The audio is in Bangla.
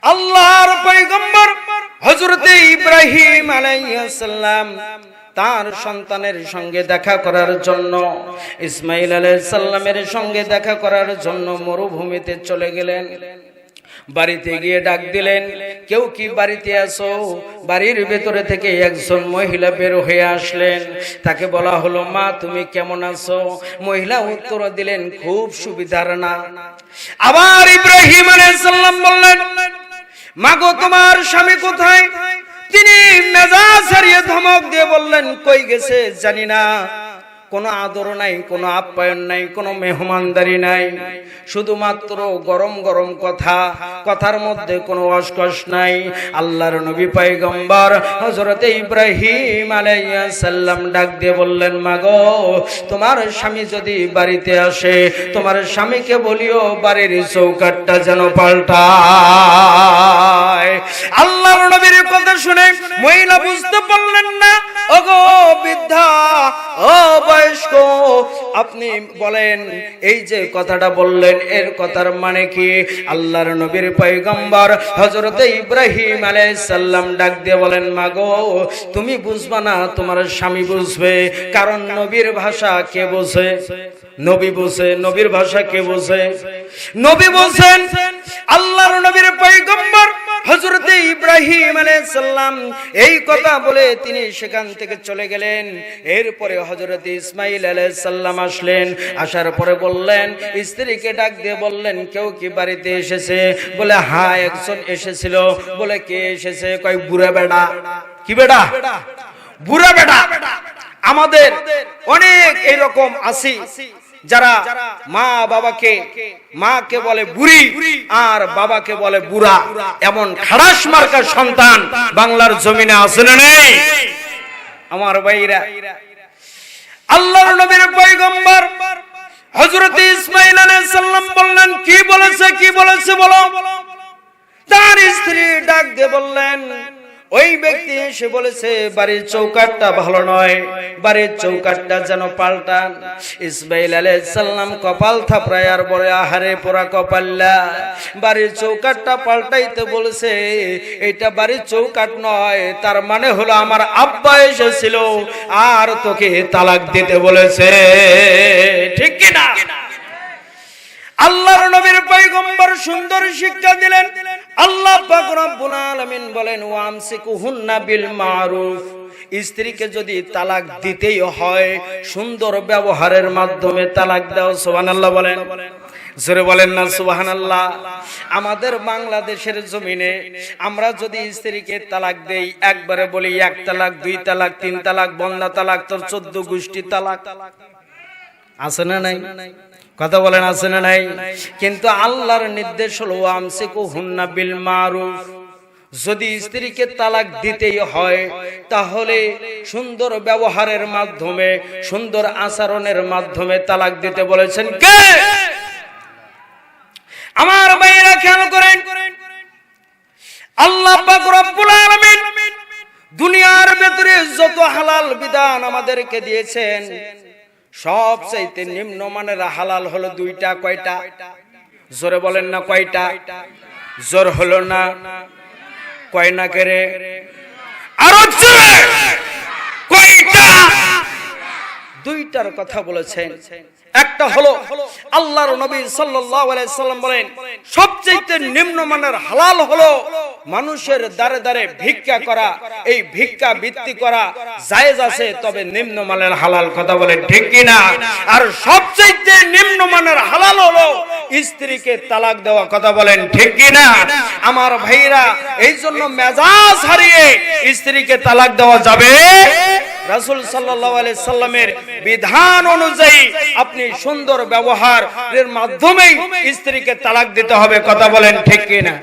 আল্লাহর পয়গম্বর হযরত ইব্রাহিম আলাইহিস সালাম তার সন্তানের সঙ্গে দেখা করার জন্য, ইসমাঈল আলাইহিস সালামের সঙ্গে দেখা করার জন্য মরুভূমিতে চলে গেলেন। বাড়িতে গিয়ে ডাক দিলেন, কেউ কি বাড়িতে আছো? বাড়ির ভেতরে থেকে একজন মহিলা বের হয়ে আসলেন। তাকে বলা হলো, মা তুমি কেমন আছো? মহিলা উত্তর দিলেন, খুব সুবিধার না। আবার ইব্রাহিম আলাইহিস সালাম বললেন, মাগো তোমার স্বামী কোথায়? তিনি মেজাজ হারিয়ে ধমক দিয়ে বললেন, কই গেছে জানি না। কোনো আদর নাই, কোনো আপ্যায়ন নাই, কোনো মেহমানদারি নাই, শুধুমাত্র গরম গরম কথা, কথার মধ্যে কোনো অস্কস নাই। আল্লাহর নবী পয়গম্বর হযরত ইব্রাহিম আলাইহিস সালাম ডাক দিয়ে বললেন, মাগো তোমার স্বামী যদি বাড়িতে আসে, তোমার স্বামীকে বলিও বাড়ির চৌকাঠটা যেন পাল্টায়। আল্লাহর নবীর কথা শুনে মহিলা বুঝতে পারলেন না, ওগো বৃদ্ধা, ও বয়স্ক, আপনি বলেন এই যে কথাটা বললেন এর কথার মানে কি? আল্লাহর নবীর পয়গম্বর হযরত ইব্রাহিম আলাইহিস সালাম ডাক দিয়ে বলেন, মাগো তুমি বুঝবা না, তোমার স্বামী বুঝবে। কারণ নবীর ভাষা কে বোঝে? নবী বোঝে। নবীর ভাষা কে বোঝে? নবী বোঝেন। আল্লাহর নবীর পয়গম্বর হযরত ইব্রাহিম আলাইহিস সালাম এই কথা বলে তিনি সেখান থেকে চলে গেলেন। এরপরে হযরত ইসমাঈল আলাইহিস সালাম আসলেন। আসার পরে বললেন, স্ত্রীকে ডাক দিয়ে বললেন, কেউ কি বাড়িতে এসেছে? বলে, হ্যাঁ একজন এসেছিল। বলে, কে এসেছে? কয়, বুড়া বেটা। কি বেটা? বুড়া বেটা। আমাদের অনেক এরকম আছে যারা মা বাবাকে, মাকে বলে বুড়ি আর বাবাকে বলে বুড়া। এমন খাড়াস মার্কা সন্তান বাংলার জমিনে আছে না নেই? আমার ভাইরা, আল্লাহর নবীর পয়গম্বর হযরত ইসমাঈল আলাইহিস সালাম বললেন, কি বলেছে? কি বলেছে বলো। তার স্ত্রী ডাক দিয়ে বললেন, ওই ব্যক্তি এসে বলেছে বাড়ির চৌকাঠটা ভালো নয়, বাড়ির চৌকাঠটা যেন পাল্টান। ইসমাঈল আলাইহিস সালাম কপাল থাপড়ায় আর বলে, আহারে পোড়া কপাল্লা, বাড়ির চৌকাঠটা পাল্টাইতে বলেছে, এটা বাড়ির চৌকাঠ নয়। তার মানে হলো আমার আব্বা এসেছিল আর তোকে তালাক দিতে বলেছে। ঠিক কি না? আল্লাহর নবীর পয়গম্বর সুন্দর শিক্ষা দিলেন। আল্লাহ পাক রব্বুল আলামিন বলেন, ওয়ামসিকুহুন্না বিল মারুফ, স্ত্রীকে যদি তালাক দিতেই হয় সুন্দর ব্যবহারের মাধ্যমে তালাক দাও। সুবহানাল্লাহ বলেন, জোরে বলেন না সুবহানাল্লাহ। আমাদের বাংলাদেশের জমিনে আমরা যদি স্ত্রীকে তালাক দেই, একবারে বলি এক তালাক, দুই তালাক, তিন তালাক, বন্যা তালাক, তোর 14 গোষ্ঠী তালাক। আছে না নাই? কথা বলেন, আছে না নাই? কিন্তু আল্লাহর নির্দেশ হলো আমসিকুহুন্না বিল মারুফ, যদি স্ত্রীকে তালাক দিতেই হয় তাহলে সুন্দর ব্যবহারের মাধ্যমে, সুন্দর আচরণের মাধ্যমে তালাক দিতে বলেছেন কে? আমার ভাইরা খেয়াল করেন, আল্লাহ পাক রব্বুল আলামিন দুনিয়ার ভিতরে যত হালাল বিধান আমাদেরকে দিয়েছেন, সবচাইতে নিম্নমানের হালাল হলো দুইটা। কয়টা? জোরে বলেন না কয়টা? জোর হলো না? কয় না কেরে? আরো জোরে কয়টা? দুইটার কথা বলেছেন। একটা হলো আল্লাহর নবী সাল্লাল্লাহু আলাইহি সাল্লাম বলেন, সবচেয়ে নিম্নমানের হালাল হলো মানুষের দ্বারে দ্বারে ভিক্ষা করা। এই ভিক্ষা বৃত্তি করা জায়েজ আছে, তবে নিম্নমানের হালাল। কথা বলেন ঠিক কি না? আর সবচেয়ে নিম্নমানের হালাল হলো স্ত্রীকে তালাক দেওয়া। কথা বলেন ঠিক কি না? আমার ভাইরা, এই জন্য মেজাজ হারিয়ে স্ত্রীকে তালাক দেওয়া যাবে? রাসূল সাল্লাল্লাহু আলাইহি সাল্লামের বিধান অনুযায়ী আপনি সুন্দর ব্যবহারের মাধ্যমেই স্ত্রীকে তালাক দিতে হবে। কথা বলেন ঠিক কি না?